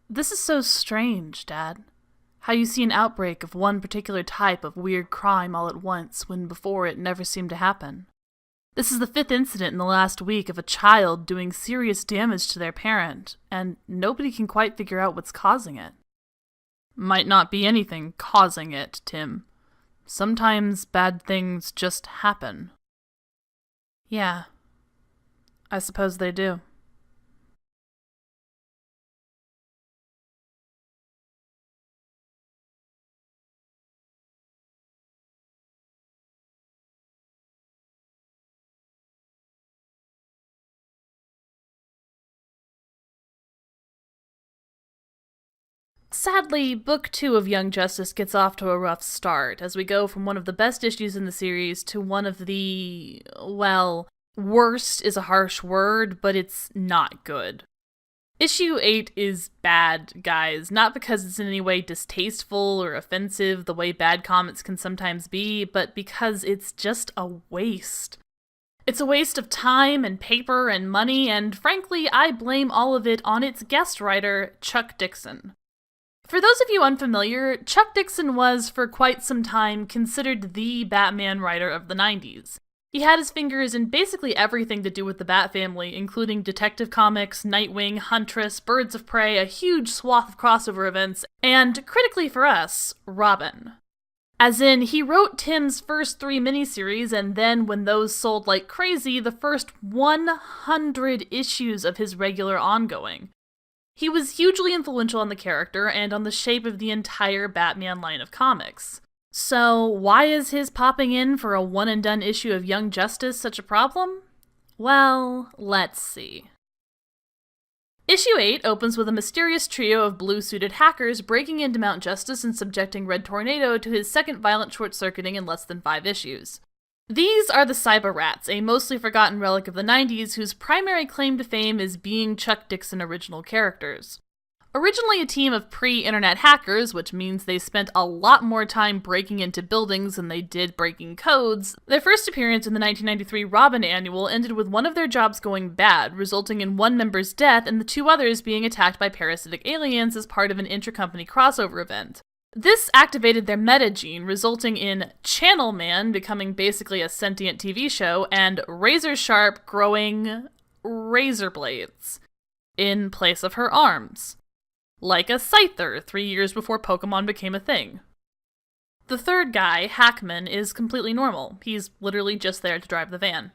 This is so strange, Dad. How you see an outbreak of one particular type of weird crime all at once, when before it never seemed to happen. This is the 5th incident in the last week of a child doing serious damage to their parent, and nobody can quite figure out what's causing it. Might not be anything causing it, Tim. Sometimes bad things just happen. Yeah, I suppose they do. Sadly, Book 2 of Young Justice gets off to a rough start, as we go from one of the best issues in the series to one of the, well, worst is a harsh word, but it's not good. Issue 8 is bad, guys, not because it's in any way distasteful or offensive the way bad comics can sometimes be, but because it's just a waste. It's a waste of time and paper and money, and frankly, I blame all of it on its guest writer, Chuck Dixon. For those of you unfamiliar, Chuck Dixon was, for quite some time, considered the Batman writer of the 90s. He had his fingers in basically everything to do with the Bat family, including Detective Comics, Nightwing, Huntress, Birds of Prey, a huge swath of crossover events, and, critically for us, Robin. As in, he wrote Tim's first 3 miniseries, and then, when those sold like crazy, the first 100 issues of his regular ongoing. He was hugely influential on the character and on the shape of the entire Batman line of comics. So, why is his popping in for a one-and-done issue of Young Justice such a problem? Well, let's see. Issue 8 opens with a mysterious trio of blue-suited hackers breaking into Mount Justice and subjecting Red Tornado to his second violent short-circuiting in less than 5 issues. These are the Cyber Rats, a mostly forgotten relic of the 90s whose primary claim to fame is being Chuck Dixon original characters. Originally a team of pre-internet hackers, which means they spent a lot more time breaking into buildings than they did breaking codes, their first appearance in the 1993 Robin Annual ended with one of their jobs going bad, resulting in one member's death and the 2 others being attacked by parasitic aliens as part of an intra-company crossover event. This activated their meta gene, resulting in Channel Man becoming basically a sentient TV show, and Razor Sharp growing razor blades in place of her arms. Like a Scyther 3 years before Pokemon became a thing. The third guy, Hackman, is completely normal. He's literally just there to drive the van.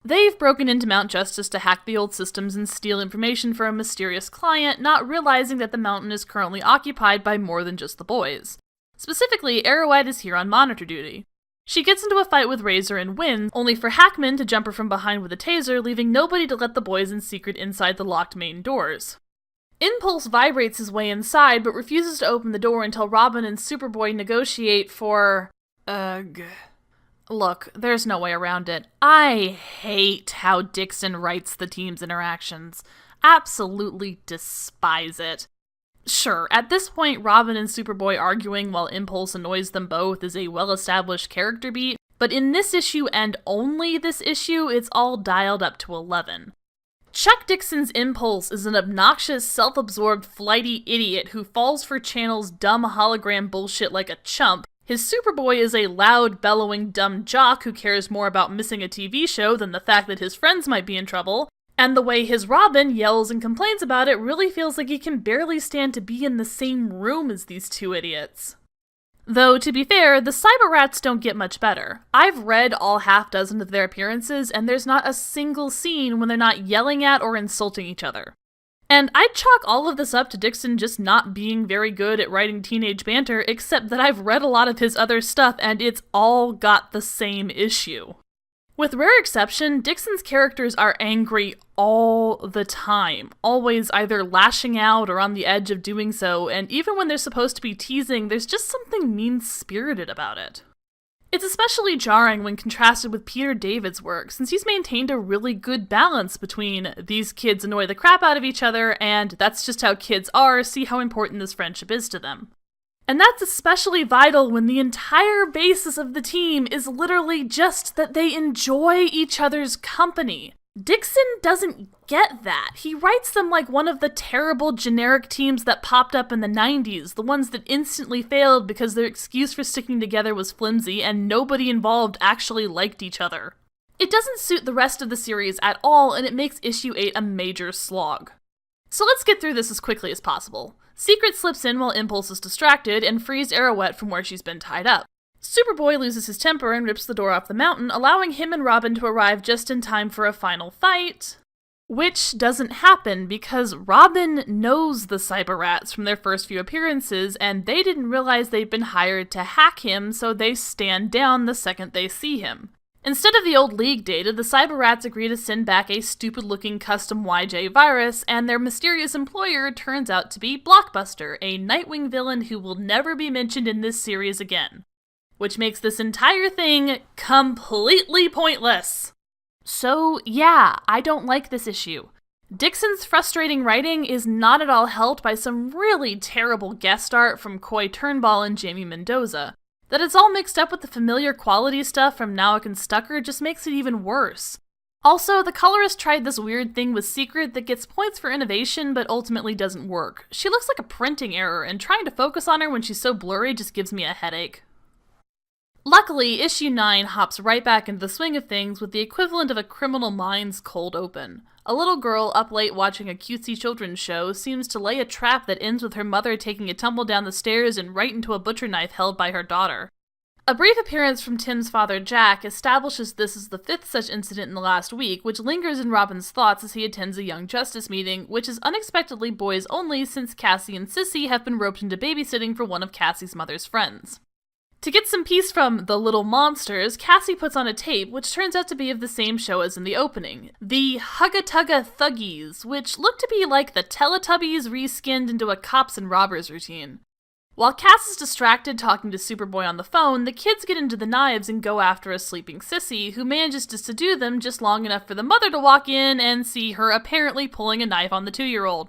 They've broken into Mount Justice to hack the old systems and steal information for a mysterious client, not realizing that the mountain is currently occupied by more than just the boys. Specifically, Arrowhead is here on monitor duty. She gets into a fight with Razor and wins, only for Hackman to jump her from behind with a taser, leaving nobody to let the boys in secret inside the locked main doors. Impulse vibrates his way inside, but refuses to open the door until Robin and Superboy negotiate for... Look, there's no way around it. I hate how Dixon writes the team's interactions. Absolutely despise it. Sure, at this point, Robin and Superboy arguing while Impulse annoys them both is a well-established character beat, but in this issue and only this issue, it's all dialed up to 11. Chuck Dixon's Impulse is an obnoxious, self-absorbed, flighty idiot who falls for Channel's dumb hologram bullshit like a chump. His Superboy is a loud, bellowing, dumb jock who cares more about missing a TV show than the fact that his friends might be in trouble, and the way his Robin yells and complains about it really feels like he can barely stand to be in the same room as these 2 idiots. Though, to be fair, the Cyber Rats don't get much better. I've read all half-dozen of their appearances, and there's not a single scene when they're not yelling at or insulting each other. And I'd chalk all of this up to Dixon just not being very good at writing teenage banter, except that I've read a lot of his other stuff and it's all got the same issue. With rare exception, Dixon's characters are angry all the time, always either lashing out or on the edge of doing so, and even when they're supposed to be teasing, there's just something mean-spirited about it. It's especially jarring when contrasted with Peter David's work, since he's maintained a really good balance between these kids annoy the crap out of each other and that's just how kids are, see how important this friendship is to them. And that's especially vital when the entire basis of the team is literally just that they enjoy each other's company. Dixon doesn't get that. He writes them like one of the terrible generic teams that popped up in the 90s, the ones that instantly failed because their excuse for sticking together was flimsy and nobody involved actually liked each other. It doesn't suit the rest of the series at all, and it makes issue 8 a major slog. So let's get through this as quickly as possible. Secret slips in while Impulse is distracted and frees Arrowette from where she's been tied up. Superboy loses his temper and rips the door off the mountain, allowing him and Robin to arrive just in time for a final fight. Which doesn't happen because Robin knows the Cyber Rats from their first few appearances, and they didn't realize they'd been hired to hack him, so they stand down the second they see him. Instead of the old League data, the Cyber Rats agree to send back a stupid-looking custom YJ virus, and their mysterious employer turns out to be Blockbuster, a Nightwing villain who will never be mentioned in this series again. Which makes this entire thing completely pointless. So yeah, I don't like this issue. Dixon's frustrating writing is not at all helped by some really terrible guest art from Coy Turnbull and Jamie Mendoza. That it's all mixed up with the familiar quality stuff from Nowak and Stucker just makes it even worse. Also, the colorist tried this weird thing with Secret that gets points for innovation but ultimately doesn't work. She looks like a printing error, and trying to focus on her when she's so blurry just gives me a headache. Luckily, issue 9 hops right back into the swing of things with the equivalent of a Criminal Minds cold open. A little girl up late watching a cutesy children's show seems to lay a trap that ends with her mother taking a tumble down the stairs and right into a butcher knife held by her daughter. A brief appearance from Tim's father Jack establishes this as the 5th such incident in the last week, which lingers in Robin's thoughts as he attends a Young Justice meeting, which is unexpectedly boys only since Cassie and Sissy have been roped into babysitting for one of Cassie's mother's friends. To get some peace from the little monsters, Cassie puts on a tape, which turns out to be of the same show as in the opening. The Hugga Tugga Thuggies, which look to be like the Teletubbies reskinned into a cops and robbers routine. While Cass is distracted talking to Superboy on the phone, the kids get into the knives and go after a sleeping Sissy, who manages to subdue them just long enough for the mother to walk in and see her apparently pulling a knife on the 2-year-old.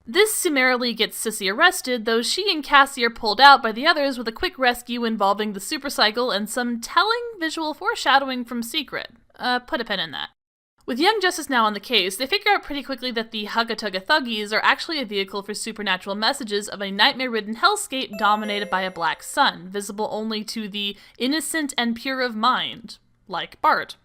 This summarily gets Sissy arrested, though she and Cassie are pulled out by the others with a quick rescue involving the supercycle and some telling visual foreshadowing from Secret. Put a pin in that. With Young Justice now on the case, they figure out pretty quickly that the Hugga Tugga Thuggies are actually a vehicle for supernatural messages of a nightmare-ridden hellscape dominated by a black sun, visible only to the innocent and pure of mind, like Bart.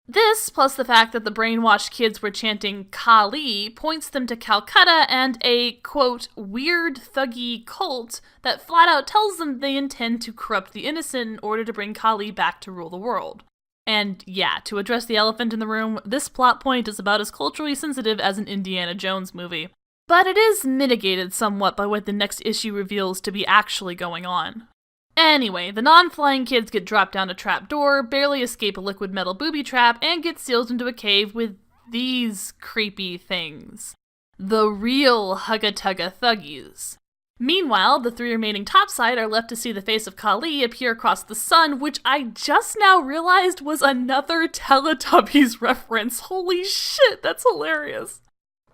This, plus the fact that the brainwashed kids were chanting Kali, points them to Calcutta and a, quote, weird thuggy cult that flat out tells them they intend to corrupt the innocent in order to bring Kali back to rule the world. And yeah, to address the elephant in the room, this plot point is about as culturally sensitive as an Indiana Jones movie. But it is mitigated somewhat by what the next issue reveals to be actually going on. Anyway, the non-flying kids get dropped down a trap door, barely escape a liquid metal booby trap, and get sealed into a cave with these creepy things. The real Hugga Tugga Thuggies. Meanwhile, the 3 remaining topside are left to see the face of Kali appear across the sun, which I just now realized was another Teletubbies reference. Holy shit, that's hilarious.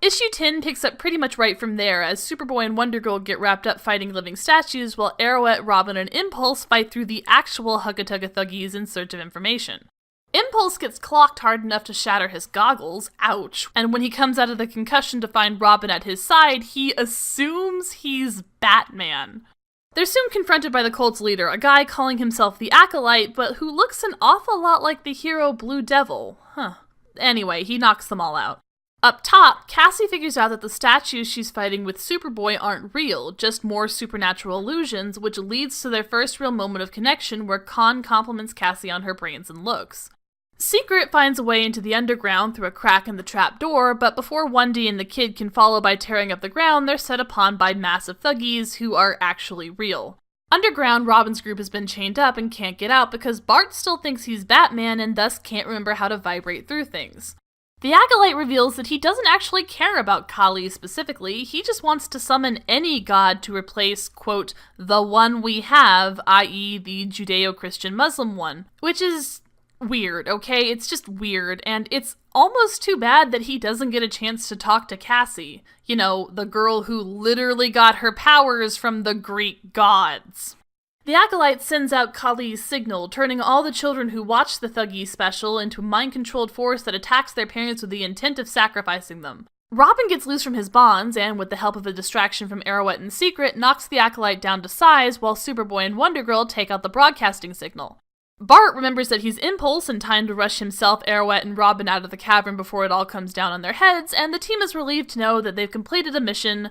Issue 10 picks up pretty much right from there, as Superboy and Wonder Girl get wrapped up fighting living statues, while Arrowette, Robin, and Impulse fight through the actual Hugga Tugga Thuggies in search of information. Impulse gets clocked hard enough to shatter his goggles, ouch, and when he comes out of the concussion to find Robin at his side, he assumes he's Batman. They're soon confronted by the cult's leader, a guy calling himself the Acolyte, but who looks an awful lot like the hero Blue Devil. Anyway, he knocks them all out. Up top, Cassie figures out that the statues she's fighting with Superboy aren't real, just more supernatural illusions, which leads to their first real moment of connection where Kon compliments Cassie on her brains and looks. Secret finds a way into the underground through a crack in the trap door, but before 1D and the kid can follow by tearing up the ground, they're set upon by massive thuggies who are actually real. Underground, Robin's group has been chained up and can't get out because Bart still thinks he's Batman and thus can't remember how to vibrate through things. The Acolyte reveals that he doesn't actually care about Kali specifically, he just wants to summon any god to replace, quote, the one we have, i.e. the Judeo-Christian Muslim one, which is weird, okay? It's just weird, and it's almost too bad that he doesn't get a chance to talk to Cassie, you know, the girl who literally got her powers from the Greek gods. The Acolyte sends out Kali's signal, turning all the children who watch the Thuggy special into a mind-controlled force that attacks their parents with the intent of sacrificing them. Robin gets loose from his bonds, and with the help of a distraction from Arrowette in secret, knocks the Acolyte down to size while Superboy and Wonder Girl take out the broadcasting signal. Bart remembers that he's Impulse in time to rush himself, Arrowette, and Robin out of the cavern before it all comes down on their heads, and the team is relieved to know that they've completed a mission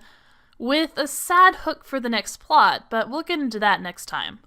with a sad hook for the next plot, but we'll get into that next time.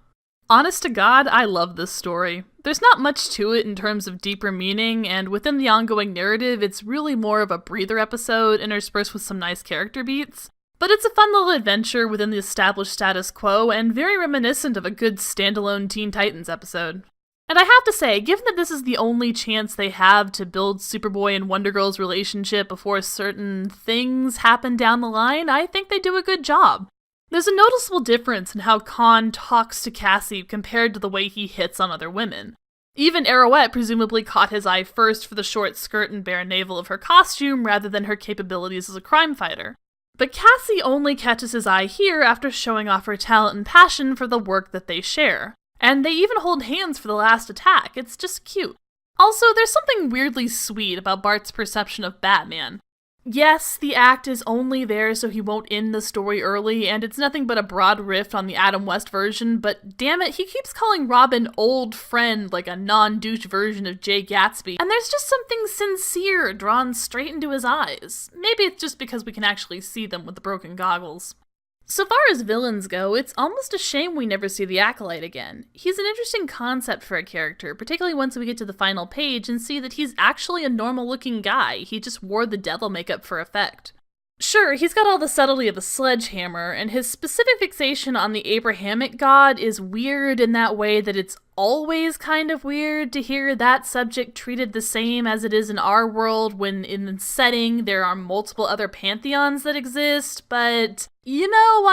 Honest to God, I love this story. There's not much to it in terms of deeper meaning, and within the ongoing narrative, it's really more of a breather episode interspersed with some nice character beats. But it's a fun little adventure within the established status quo, and very reminiscent of a good standalone Teen Titans episode. And I have to say, given that this is the only chance they have to build Superboy and Wonder Girl's relationship before certain things happen down the line, I think they do a good job. There's a noticeable difference in how Kon talks to Cassie compared to the way he hits on other women. Even Arrowette presumably caught his eye first for the short skirt and bare navel of her costume rather than her capabilities as a crime fighter. But Cassie only catches his eye here after showing off her talent and passion for the work that they share. And they even hold hands for the last attack. It's just cute. Also, there's something weirdly sweet about Bart's perception of Batman. Yes, the act is only there so he won't end the story early, and it's nothing but a broad riff on the Adam West version, but damn it, he keeps calling Robin old friend like a non-douche version of Jay Gatsby, and there's just something sincere drawn straight into his eyes. Maybe it's just because we can actually see them with the broken goggles. So far as villains go, it's almost a shame we never see the Acolyte again. He's an interesting concept for a character, particularly once we get to the final page and see that he's actually a normal-looking guy. He just wore the devil makeup for effect. Sure, he's got all the subtlety of a sledgehammer, and his specific fixation on the Abrahamic god is weird in that way that it's always kind of weird to hear that subject treated the same as it is in our world when in the setting there are multiple other pantheons that exist, but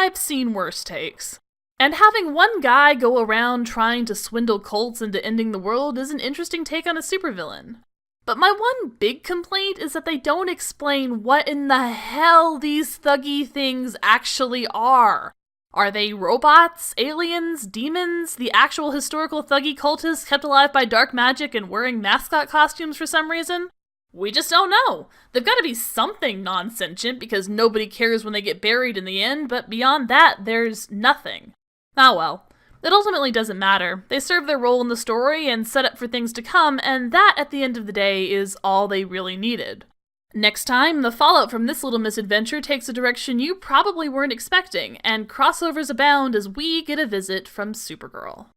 I've seen worse takes. And having one guy go around trying to swindle cults into ending the world is an interesting take on a supervillain. But my one big complaint is that they don't explain what in the hell these thuggy things actually are. Are they robots, aliens, demons, the actual historical thuggy cultists kept alive by dark magic and wearing mascot costumes for some reason? We just don't know. They've got to be something non-sentient because nobody cares when they get buried in the end, but beyond that, there's nothing. Ah well. It ultimately doesn't matter. They serve their role in the story and set up for things to come, and that, at the end of the day, is all they really needed. Next time, the fallout from this little misadventure takes a direction you probably weren't expecting, and crossovers abound as we get a visit from Supergirl.